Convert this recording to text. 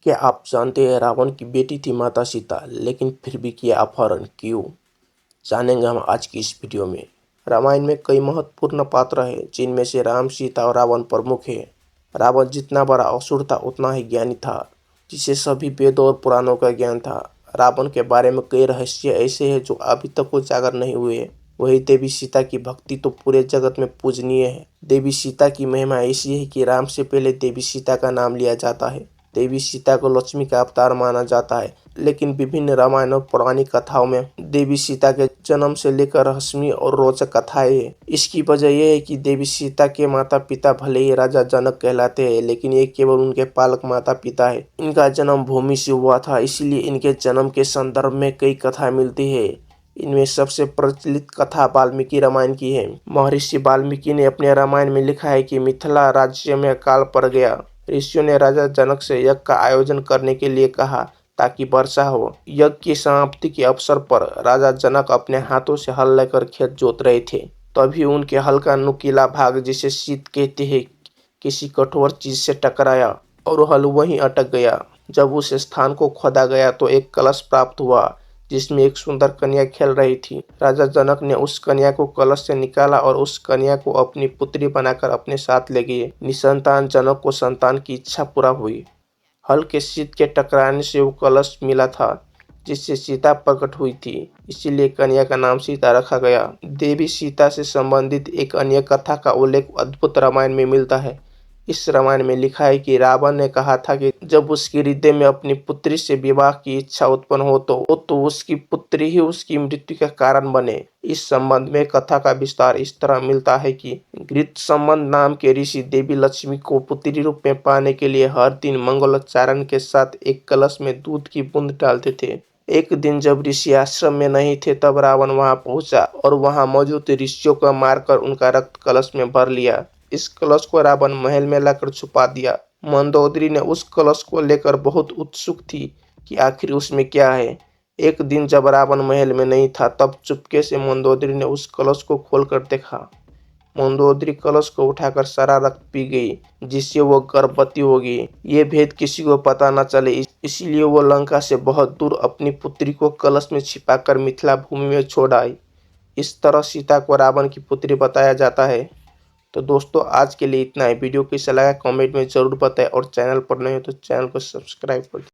क्या आप जानते हैं रावण की बेटी थी माता सीता, लेकिन फिर भी किया अपहरण क्यों? जानेंगे हम आज की इस वीडियो में। रामायण में कई महत्वपूर्ण पात्र हैं, जिनमें से राम, सीता और रावण प्रमुख हैं। रावण जितना बड़ा असुर था उतना ही ज्ञानी था, जिसे सभी वेदों और पुराणों का ज्ञान था। रावण के बारे में कई रहस्य ऐसे हैं जो अभी तक उजागर नहीं हुए। वही देवी सीता की भक्ति तो पूरे जगत में पूजनीय है। देवी सीता की महिमा ऐसी है कि राम से पहले देवी सीता का नाम लिया जाता है। देवी सीता को लक्ष्मी का अवतार माना जाता है, लेकिन विभिन्न रामायण और पौराणिक कथाओं में देवी सीता के जन्म से लेकर रहस्यमय और रोचक कथाएं हैं। इसकी वजह यह है कि देवी सीता के माता पिता भले ही राजा जनक कहलाते हैं, लेकिन ये केवल उनके पालक माता पिता है। इनका जन्म भूमि से हुआ था, इसलिए इनके जन्म के संदर्भ में कई कथाएं मिलती है। इनमें सबसे प्रचलित कथा वाल्मीकि रामायण की है। महर्षि वाल्मीकि ने अपने रामायण में लिखा है कि मिथिला राज्य में अकाल पड़ गया। ऋषियों ने राजा जनक से यज्ञ का आयोजन करने के लिए कहा ताकि वर्षा हो। यज्ञ की समाप्ति के अवसर पर राजा जनक अपने हाथों से हल लेकर खेत जोत रहे थे। तभी उनके हल का नुकीला भाग, जिसे शीत कहते हैं, किसी कठोर चीज से टकराया और हल वहीं अटक गया। जब उस स्थान को खोदा गया तो एक कलश प्राप्त हुआ, जिसमें एक सुंदर कन्या खेल रही थी। राजा जनक ने उस कन्या को कलश से निकाला और उस कन्या को अपनी पुत्री बनाकर अपने साथ ले गए। निसंतान जनक को संतान की इच्छा पूरा हुई। हल के शीत के टकराने से वो कलश मिला था, जिससे सीता प्रकट हुई थी, इसीलिए कन्या का नाम सीता रखा गया। देवी सीता से संबंधित एक अन्य कथा का उल्लेख अद्भुत रामायण में मिलता है। इस रामायण में लिखा है कि रावण ने कहा था कि जब उसके हृदय में अपनी पुत्री से विवाह की इच्छा उत्पन्न हो तो उसकी पुत्री ही उसकी मृत्यु का कारण बने। इस संबंध में कथा का विस्तार इस तरह मिलता है कि घृतसंबंध नाम के ऋषि देवी लक्ष्मी को पुत्री रूप में पाने के लिए हर दिन मंगलोच्चारण के साथ एक कलश में दूध की बूंद डालते थे। एक दिन जब ऋषि आश्रम में नहीं थे, तब रावण वहां पहुंचा और वहां मौजूद ऋषियों को मारकर उनका रक्त कलश में भर लिया। इस कलश को रावण महल में लाकर छुपा दिया। मंदोदरी ने उस कलश को लेकर बहुत उत्सुक थी कि आखिर उसमें क्या है। एक दिन जब रावण महल में नहीं था, तब चुपके से मंदोदरी ने उस कलश को खोलकर देखा। मंदोदरी कलश को उठाकर सारा रक्त पी गई, जिससे वो गर्भवती हो गई। ये भेद किसी को पता न चले, इसलिए वो लंका से बहुत दूर अपनी पुत्री को कलश में छिपाकर मिथिला भूमि में छोड़ आई। इस तरह सीता को रावण की पुत्री बताया जाता है। तो दोस्तों, आज के लिए इतना ही। वीडियो कैसा लगा कमेंट में जरूर बताएं और चैनल पर नए हो तो चैनल को सब्सक्राइब कर दें।